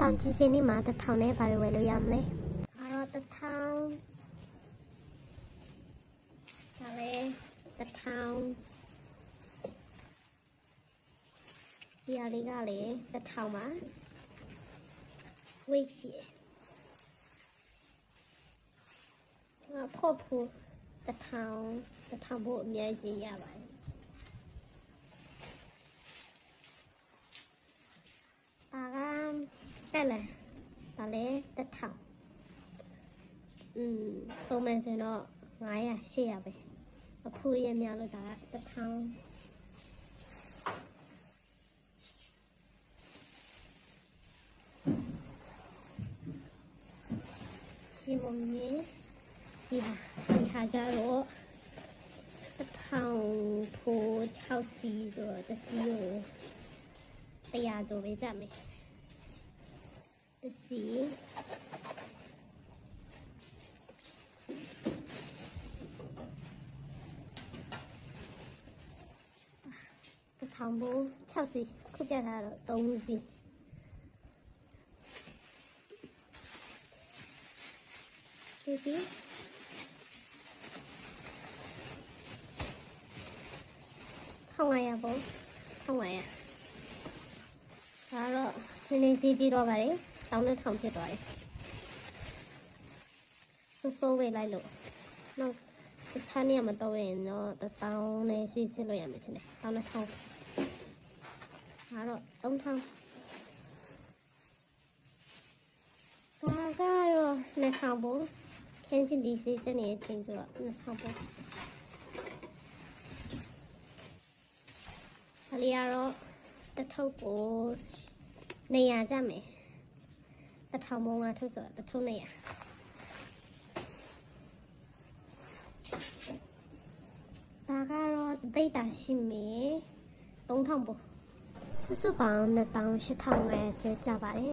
တောင်ကြီးစင်းဒီမှာတစ်ထောင်နဲ့ဘာတွေဝယ်လို့ရမလဲအဲ့တော့တစ်ထောင်ဒါလည်းတစ်ထောင်ဒီအလေးကလည်းတစ်ထောင်ပါဝိတ်ရှိဖို့ဖို့တစ်ထောင်ဖို့အများကြီးရပါတယ်တက်လာဒါလည်းတစ်ထောင်ပုံမှန်ဆိုတော့900 800ပဲအဖိုးရများလို့ဒါကတစ်ထောင်ဒီမမီဒီဟာကြတော့တစ်ထောင်ဖိုး6စီဆိုတော့တစ်စီကို100ကျော်ပဲကြမယ်စီတစ်ထောင်ဘူး6စီခုကြတာတော့3စီဒီ1500ပေါ့1500ဒါတော့ဒီနေ့စီကြည့်တော့ပါလေတောင်းတဲ့ထောင်ဖြစ်သွားတယ်စိုးဝေးလိုက်လို့နောက်တခြားနေရာမတော့ရင်တော့တောင်းနဲ့စီစစ်လို့ရမယ်ထင်တယ်တောင်းတဲ့ထောင်ဒါတော့3000ဒါကတော့2000ပေါ့ခင်းချင်းဒီစီစစ်နေတဲ့အချိန်ဆိုတော့2000ပေါ့ဒါလေးကတော့တစ်ထုပ်ကိုနေရာကြမယ်တစ်ထောင်ပုံကထုတ်ဆိုတစ်ထုပ်နေရာဒါကတော့တိတ်တာရှိမယ်3000ပုံစုစုပေါင်း2800ကျကြပါတယ်